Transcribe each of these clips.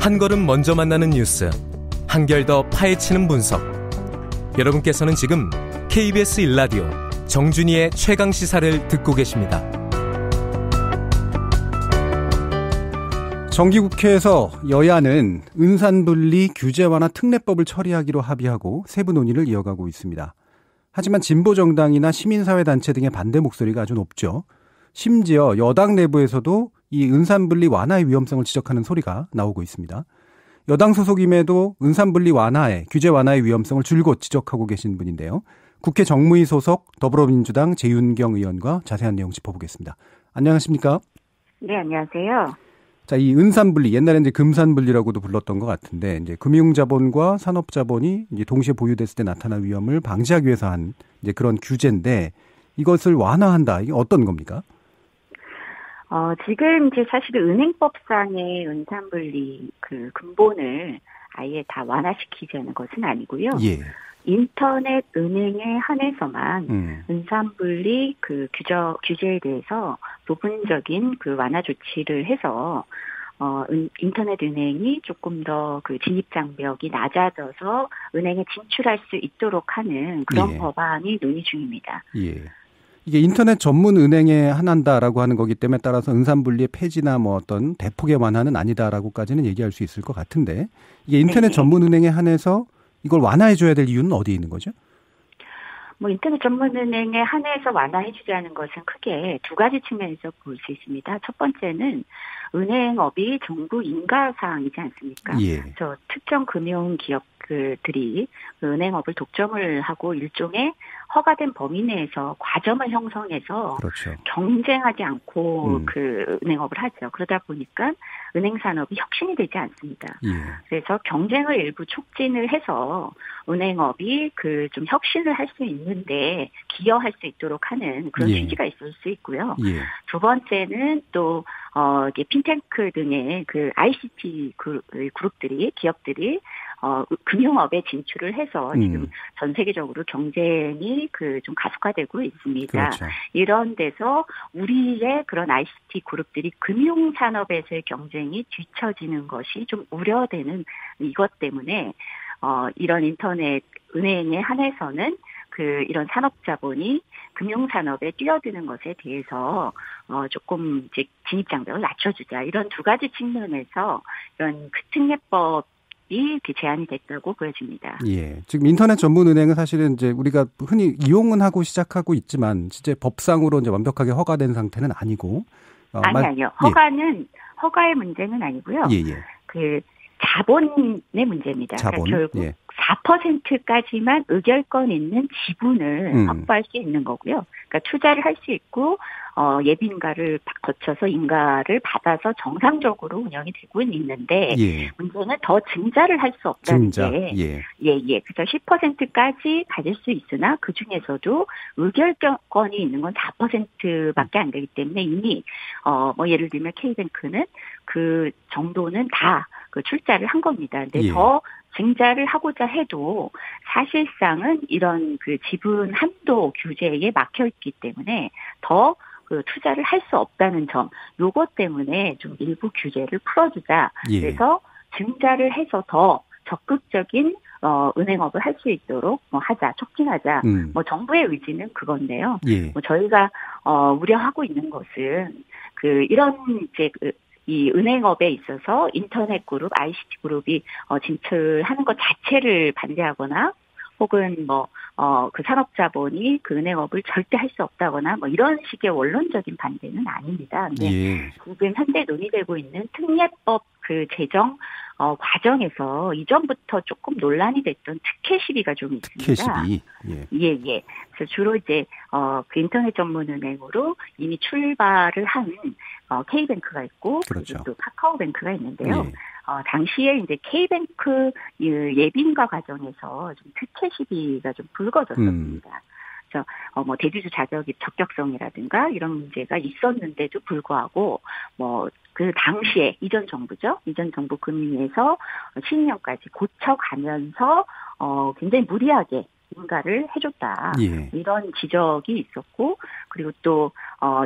한 걸음 먼저 만나는 뉴스, 한결 더 파헤치는 분석. 여러분께서는 지금 KBS 1라디오 정준희의 최강시사를 듣고 계십니다. 정기국회에서 여야는 은산분리 규제 완화 특례법을 처리하기로 합의하고 세부 논의를 이어가고 있습니다. 하지만 진보정당이나 시민사회단체 등의 반대 목소리가 아주 높죠. 심지어 여당 내부에서도 이 은산분리 완화의 위험성을 지적하는 소리가 나오고 있습니다. 여당 소속임에도 은산분리 완화의 규제 완화의 위험성을 줄곧 지적하고 계신 분인데요. 국회 정무위 소속 더불어민주당 재윤경 의원과 자세한 내용 짚어보겠습니다. 안녕하십니까? 네, 안녕하세요. 자, 이 은산분리, 옛날에 이제 금산분리라고도 불렀던 것 같은데, 이제 금융자본과 산업자본이 이제 동시에 보유됐을 때 나타날 위험을 방지하기 위해서 한 이제 그런 규제인데, 이것을 완화한다. 이게 어떤 겁니까? 지금 이제 사실 은행법상의 은산분리 그 근본을 아예 다 완화시키자는 것은 아니고요. 예. 인터넷 은행에 한해서만 은산분리 그 규제에 대해서 부분적인 그 완화 조치를 해서 인터넷 은행이 조금 더 그 진입 장벽이 낮아져서 은행에 진출할 수 있도록 하는 그런 예. 법안이 논의 중입니다. 예. 이게 인터넷 전문 은행에 한한다라고 하는 거기 때문에 따라서 은산분리의 폐지나 뭐 어떤 대폭의 완화는 아니다라고까지는 얘기할 수 있을 것 같은데, 이게 인터넷 네네. 전문 은행에 한해서 이걸 완화해 줘야 될 이유는 어디에 있는 거죠? 뭐 인터넷 전문 은행에 한해서 완화해 주자는 것은 크게 두 가지 측면에서 볼 수 있습니다. 첫 번째는 은행업이 정부 인가 사항이지 않습니까? 예. 그래서 특정 금융 기업들이 은행업을 독점을 하고 일종의 허가된 범위 내에서 과점을 형성해서 그렇죠. 경쟁하지 않고 그 은행업을 하죠. 그러다 보니까 은행 산업이 혁신이 되지 않습니다. 예. 그래서 경쟁을 일부 촉진을 해서 은행업이 그 좀 혁신을 할 수 있는데 기여할 수 있도록 하는 그런 예. 취지가 있을 수 있고요. 예. 두 번째는 또 이게 핀테크 등의 그 ICT 그룹들이 기업들이 금융업에 진출을 해서 지금 전 세계적으로 경쟁이 그 좀 가속화되고 있습니다. 그렇죠. 이런 데서 우리의 그런 ICT 그룹들이 금융 산업에서의 경쟁이 뒤처지는 것이 좀 우려되는 이것 때문에 이런 인터넷 은행에 한해서는 그 이런 산업자본이 금융산업에 뛰어드는 것에 대해서 조금 이제 진입장벽을 낮춰주자, 이런 두 가지 측면에서 이런 그 특례법이 이렇게 제안이 됐다고 보여집니다. 예. 지금 인터넷 전문 은행은 사실은 이제 우리가 흔히 이용은 하고 시작하고 있지만 실제 법상으로 이제 완벽하게 허가된 상태는 아니고. 아니요. 허가의 문제는 아니고요. 예. 그 자본의 문제입니다. 자본. 그러니까 결국 예. 4%까지만 의결권 있는 지분을 확보할 수 있는 거고요. 그러니까 투자를 할 수 있고 예비인가를 거쳐서 인가를 받아서 정상적으로 운영이 되고 있는데 예. 문제는 더 증자를 할 수 없다는 게 예. 그래서 10%까지 가질 수 있으나 그 중에서도 의결권이 있는 건 4%밖에 안 되기 때문에 이미 뭐 예를 들면 K뱅크는 그 정도는 다 그 출자를 한 겁니다. 근데 더 증자를 하고자 해도 사실상은 이런 그 지분 한도 규제에 막혀 있기 때문에 더 그 투자를 할 수 없다는 점, 요것 때문에 좀 일부 규제를 풀어주자. 그래서 증자를 해서 더 적극적인 은행업을 할 수 있도록 하자, 촉진하자. 뭐 정부의 의지는 그건데요. 뭐 저희가 우려하고 있는 것은 그 이런 이제 이 은행업에 있어서 인터넷 그룹, ICT 그룹이 진출하는 것 자체를 반대하거나 혹은 그 산업자본이 그 은행업을 절대 할 수 없다거나 뭐 이런 식의 원론적인 반대는 아닙니다. 근데 지금 현재 논의되고 있는 특례법 그 제정 과정에서 이전부터 조금 논란이 됐던 특혜 시비가 좀 있습니다. 특혜 시비. 예. 그래서 주로 이제 그 인터넷 전문 은행으로 이미 출발을 한 K뱅크가 있고 그렇죠. 그리고 또 카카오뱅크가 있는데요. 당시에 이제 K뱅크 예비인가 과정에서 좀 특혜 시비가 좀 불거졌었습니다. 그래서 뭐 대주주 자격이 적격성이라든가 이런 문제가 있었는데도 불구하고 뭐 그 당시에 이전 정부죠. 이전 정부 금리에서 신임령까지 고쳐가면서 굉장히 무리하게 인가를 해줬다. 예. 이런 지적이 있었고, 그리고 또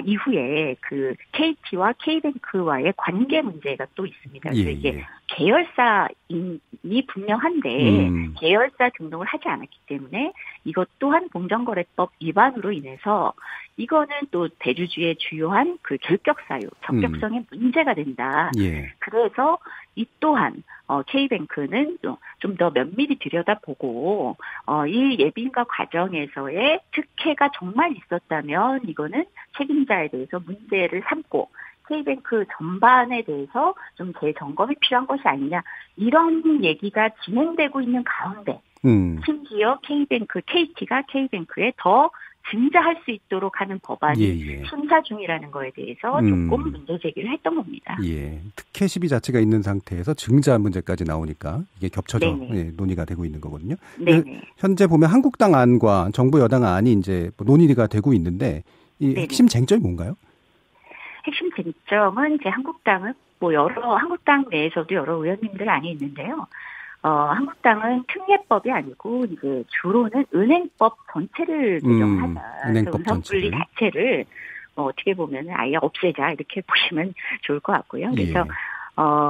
이후에 그 KT와 K뱅크와의 관계 문제가 또 있습니다. 그래서 이게 계열사인이 분명한데 계열사 등록을 하지 않았기 때문에 이것 또한 공정거래법 위반으로 인해서 이거는 또 대주주의 주요한 그 결격 사유, 적격성에 문제가 된다. 예. 그래서 이 또한 K뱅크는 좀 더 면밀히 들여다보고 이 예비인가 과정에서의 특혜가 정말 있었다면 이거는 책임자에 대해서 문제를 삼고 K뱅크 전반에 대해서 좀 재점검이 필요한 것이 아니냐 이런 얘기가 진행되고 있는 가운데 심지어 KT가 K뱅크에 더 증자할 수 있도록 하는 법안이 심사 중이라는 거에 대해서 조금 문제 제기를 했던 겁니다. 예, 특혜 시비 자체가 있는 상태에서 증자 문제까지 나오니까 이게 겹쳐져 논의가 되고 있는 거거든요. 네네. 현재 보면 한국당 안과 정부 여당 안이 이제 논의가 되고 있는데 이 핵심 쟁점이 뭔가요? 핵심 쟁점은 이제 한국당은 한국당 내에서도 여러 의원님들 안이 있는데요. 한국당은 특례법이 아니고 이제 주로는 은행법 전체를 개정하자. 은행법 은산분리 자체를 어떻게 보면 아예 없애자 이렇게 보시면 좋을 것 같고요. 그래서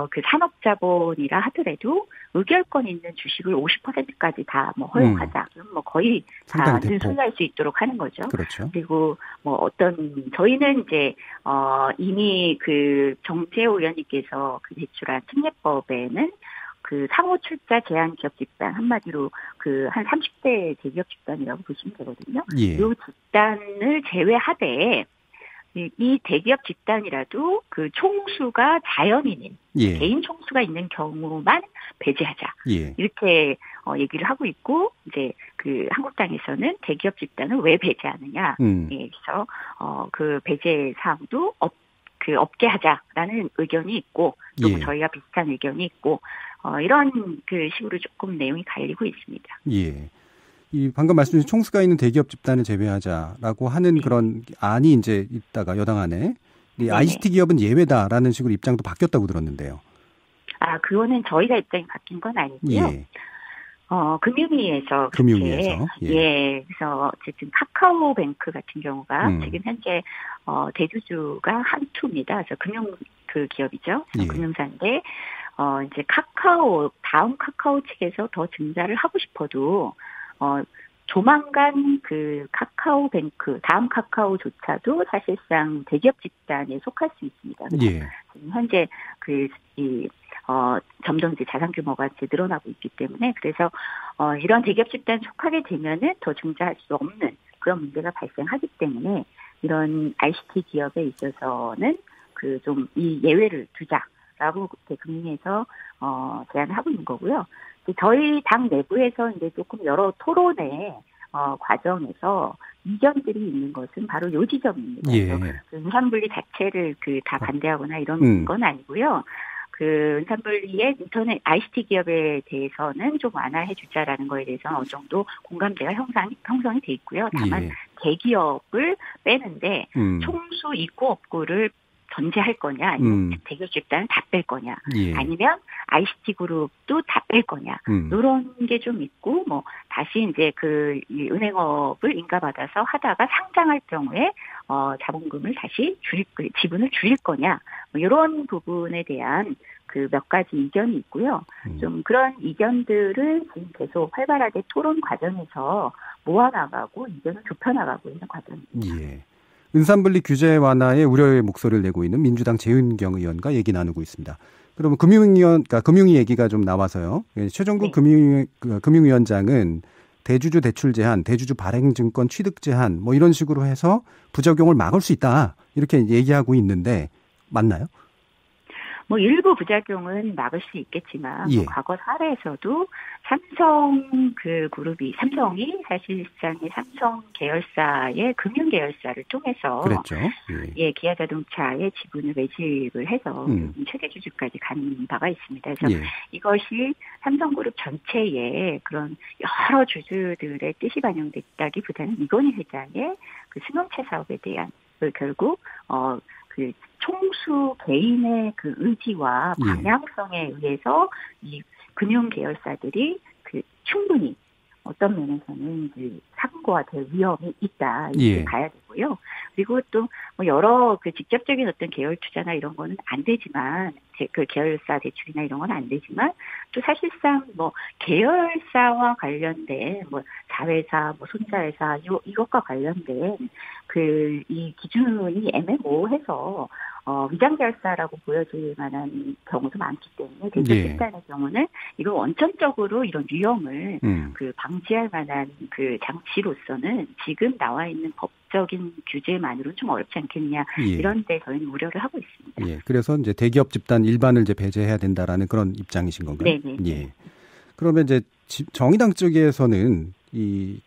그 산업자본이라 하더라도 의결권 있는 주식을 50%까지 다 허용하자. 그럼 거의 다 순수할 수 있도록 하는 거죠. 그렇죠. 그리고 저희는 이제 이미 그 정재호 의원님께서 그 제출한 특례법에는 그 상호 출자 제한 기업 집단 한마디로 그 한 30대 대기업 집단이라고 보시면 되거든요. 이 집단을 제외하되 이 대기업 집단이라도 그 총수가 자연인인 개인 총수가 있는 경우만 배제하자. 이렇게 얘기를 하고 있고 이제 그 한국당에서는 대기업 집단을 왜 배제하느냐. 그래서 그 배제 사항도 없게 하자라는 의견이 있고 또 저희가 비슷한 의견이 있고 이런 그 식으로 조금 내용이 갈리고 있습니다. 예. 이 방금 말씀하신 총수가 있는 대기업 집단을 제외하자라고 하는 그런 안이 이제 있다가 여당 안에 이 ICT 기업은 예외다라는 식으로 입장도 바뀌었다고 들었는데요. 그거는 저희가 입장이 바뀐 건 아니고요. 금융위에서 그래서 어쨌든 카카오뱅크 같은 경우가 지금 현재 대주주가 한투입니다. 그래서 그 기업이죠. 금융사인데 이제 다음 카카오 측에서 더 증자를 하고 싶어도 조만간 그 카카오뱅크, 다음 카카오조차도 사실상 대기업 집단에 속할 수 있습니다. 지금 현재 점점 이제 자산 규모가 이제 늘어나고 있기 때문에 그래서 이런 대기업 집단에 속하게 되면은 더 증자할 수 없는 그런 문제가 발생하기 때문에 이런 ICT 기업에 있어서는 그 좀 이 예외를 두자라고 금융위에서 제안을 하고 있는 거고요. 저희 당 내부에서 이제 조금 여러 토론의 과정에서 이견들이 있는 것은 바로 요 지점입니다. 은산분리 자체를 다 반대하거나 이런 건 아니고요. 그 은산분리의 인터넷 ICT 기업에 대해서는 좀 완화해 주자라는 거에 대해서는 어느 정도 공감대가 형성이 돼 있고요. 다만 대기업을 빼는데 총수 있고 없고를 전제할 거냐, 아니면 대기업 집단을 다 뺄 거냐, 아니면 ICT 그룹도 다 뺄 거냐, 이런 게 좀 있고, 다시 이제 이 은행업을 인가받아서 하다가 상장할 경우에, 자본금을 다시 지분을 줄일 거냐, 이런 부분에 대한 그 몇 가지 이견이 있고요. 좀 그런 이견들을 지금 계속 활발하게 토론 과정에서 모아나가고 이견을 좁혀나가고 있는 과정입니다. 은산분리 규제 완화에 우려의 목소리를 내고 있는 민주당 재은경 의원과 얘기 나누고 있습니다. 그러면 금융위 얘기가 좀 나와서요. 최종국 금융위원장은 대주주 대출 제한, 대주주 발행증권 취득 제한 이런 식으로 해서 부작용을 막을 수 있다. 이렇게 얘기하고 있는데 맞나요? 일부 부작용은 막을 수 있겠지만, 과거 사례에서도 삼성이 사실상의 삼성 계열사의 금융 계열사를 통해서, 기아자동차의 지분을 매집을 해서 최대 주주까지 간 바가 있습니다. 그래서 이것이 삼성그룹 전체에 그런 여러 주주들의 뜻이 반영됐다기보다는 이건희 회장의 그 승용차 사업에 대한 결국 그 총수 개인의 그 의지와 방향성에 의해서 이 금융 계열사들이 그 충분히 어떤 면에서는 이제 사고가 될 위험이 있다 이렇게 봐야 되고요. 그리고 또 뭐 여러 그 직접적인 어떤 계열 투자나 이런 거는 안 되지만 그 계열사 대출이나 이런 건 안 되지만 또 사실상 뭐 계열사와 관련된 뭐 자회사, 뭐 손자회사 이것과 관련된 그 이 기준이 애매모호해서 위장계열사라고 보여질 만한 경우도 많기 때문에 대기업집단의 경우는 이걸 원천적으로 이런 위험을 그 방지할 만한 그 장치로서는 지금 나와 있는 법적인 규제만으로는 좀 어렵지 않겠냐 이런 데 저희는 우려를 하고 있습니다. 예. 그래서 이제 대기업 집단 일반을 이제 배제해야 된다라는 그런 입장이신 건가요? 네네. 예. 그러면 이제 정의당 쪽에서는 이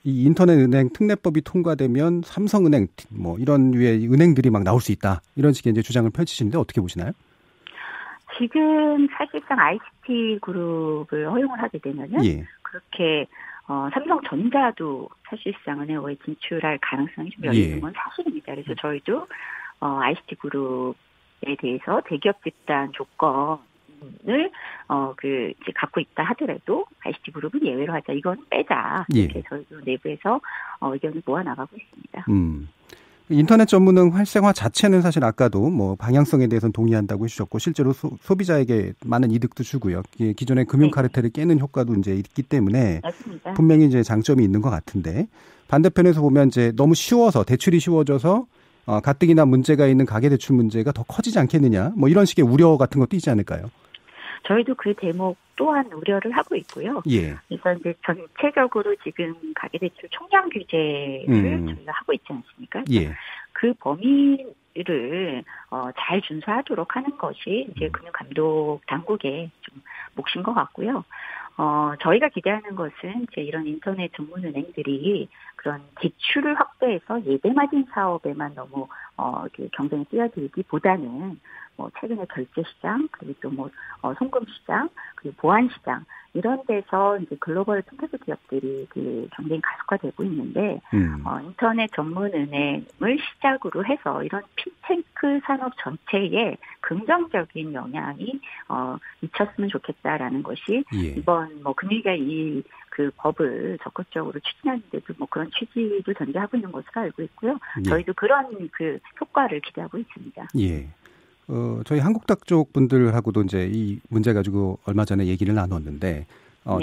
인터넷 은행 특례법이 통과되면 삼성은행 뭐 이런 류의 은행들이 막 나올 수 있다 이런 식의 이제 주장을 펼치시는데 어떻게 보시나요? 지금 사실상 ICT 그룹을 허용을 하게 되면은 그렇게 삼성전자도 사실상 은행에 진출할 가능성이 좀 열리는 건 사실입니다. 그래서 저희도 ICT 그룹에 대해서 대기업 집단 조건을 이제 갖고 있다 하더라도 ICT 그룹은 예외로 하자. 이건 빼자. 이렇게 저희도 내부에서 의견을 모아 나가고 있습니다. 인터넷 전문은 활성화 자체는 사실 아까도 뭐 방향성에 대해서는 동의한다고 해주셨고 실제로 소비자에게 많은 이득도 주고요. 기존의 금융 카르텔을 깨는 효과도 이제 있기 때문에 맞습니다. 분명히 이제 장점이 있는 것 같은데 반대편에서 보면 이제 너무 쉬워서 대출이 쉬워져서 가뜩이나 문제가 있는 가계대출 문제가 더 커지지 않겠느냐 뭐 이런 식의 우려 같은 것도 있지 않을까요? 저희도 그 대목 또한 우려를 하고 있고요. 그래서 이제 전체적으로 지금 가계대출 총량 규제를 저희가 하고 있지 않습니까? 그 범위를 잘 준수하도록 하는 것이 이제 금융감독 당국의 좀 몫인 것 같고요. 저희가 기대하는 것은 이제 이런 인터넷 전문 은행들이 그런 대출을 확대해서 예대마진 사업에만 너무 경쟁에 뛰어들기보다는 뭐 최근에 결제 시장 그리고 또 뭐 송금 시장 그리고 보안 시장 이런 데서 이제 글로벌 핀테크 기업들이 그 경쟁이 가속화되고 있는데 인터넷 전문 은행을 시작으로 해서 이런 핀테크 산업 전체에 긍정적인 영향이 미쳤으면 좋겠다라는 것이 이번 뭐 금융위기가 그 법을 적극적으로 추진하는데도 뭐 그런 취지도 전제하고 있는 것으로 알고 있고요. 저희도 그런 그 효과를 기대하고 있습니다. 저희 한국당 쪽 분들하고도 이제 이 문제 가지고 얼마 전에 얘기를 나눴는데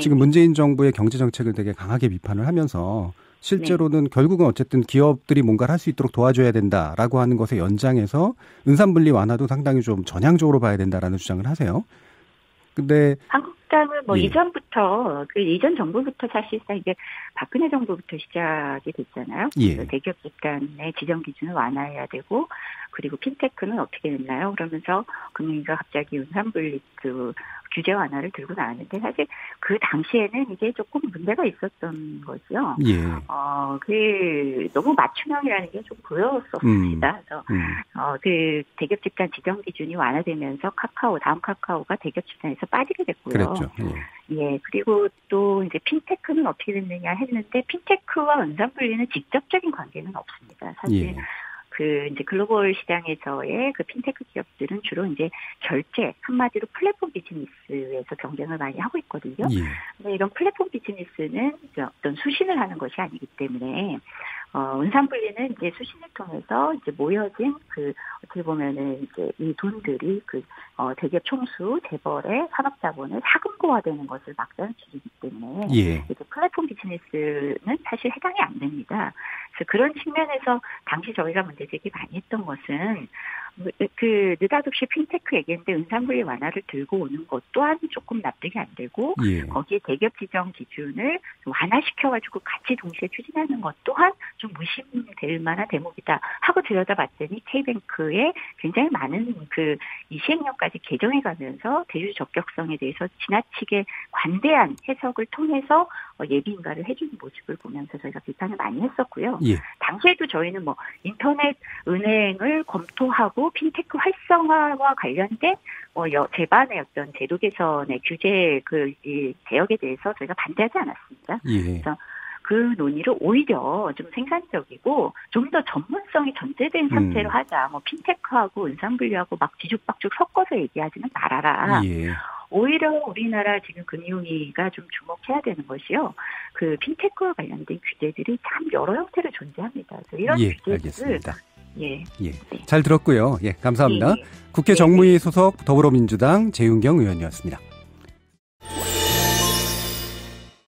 지금 문재인 정부의 경제 정책을 되게 강하게 비판을 하면서 실제로는 결국은 어쨌든 기업들이 뭔가를 할 수 있도록 도와줘야 된다라고 하는 것의 연장에서 은산분리 완화도 상당히 좀 전향적으로 봐야 된다라는 주장을 하세요. 근데 한국당은 뭐 이전부터 그 이전 정부부터 사실상 이제 박근혜 정부부터 시작이 됐잖아요. 대기업 집단의 지정 기준을 완화해야 되고 그리고 핀테크는 어떻게 됐나요? 그러면서 금융위가 갑자기 은산분리 그 규제 완화를 들고 나왔는데 사실 그 당시에는 이게 조금 문제가 있었던 거죠. 그 너무 맞춤형이라는 게 좀 보였었습니다. 그래서 그 대기업 집단 지정 기준이 완화되면서 다음 카카오가 대기업 집단에서 빠지게 됐고요. 그랬죠. 그리고 또 이제 핀테크는 어떻게 됐느냐 했는데 핀테크와 은산분리는 직접적인 관계는 없습니다. 사실 그 이제 글로벌 시장에서의 그 핀테크 기업들은 주로 이제 결제 한마디로 플랫폼 비즈니스에서 경쟁을 많이 하고 있거든요. 근데 이런 플랫폼 비즈니스는 어떤 수신을 하는 것이 아니기 때문에 은산분리는 이제 수신을 통해서 이제 모여진 그 어떻게 보면은 이제 이 돈들이 그 대기업 총수 재벌의 산업자본을 사금고화되는 것을 막자는 취지이기 때문에 이제 플랫폼 비즈니스는 사실 해당이 안 됩니다. 그래서 그런 측면에서 당시 저희가 문제제기 많이 했던 것은 그 느닷없이 핀테크 얘기했는데 은산분리 완화를 들고 오는 것 또한 조금 납득이 안 되고 거기에 대기업 지정 기준을 완화시켜가지고 같이 동시에 추진하는 것 또한 좀 무심될 만한 대목이다 하고 들여다봤더니 K뱅크에 굉장히 많은 그 이 시행령까지 개정해가면서 대주 적격성에 대해서 지나치게 관대한 해석을 통해서 예비 인가를 해주는 모습을 보면서 저희가 비판을 많이 했었고요. 당시에도 저희는 뭐 인터넷 은행을 검토하고 핀테크 활성화와 관련된 제반의 어떤 제도 개선의 규제 이 개혁에 대해서 저희가 반대하지 않았습니다. 그래서 그 논의를 오히려 좀 생산적이고 좀 더 전문성이 전제된 상태로 하자. 뭐 핀테크하고 은산분리하고 막 뒤죽박죽 섞어서 얘기하지는 말아라. 오히려 우리나라 지금 금융위가 좀 주목해야 되는 것이요. 그 핀테크와 관련된 규제들이 참 여러 형태로 존재합니다. 그래서 이런 규제들을 알겠습니다. 예. 예. 네. 잘 들었고요. 예, 감사합니다. 예. 국회 정무위 소속 더불어민주당 재윤경 의원이었습니다.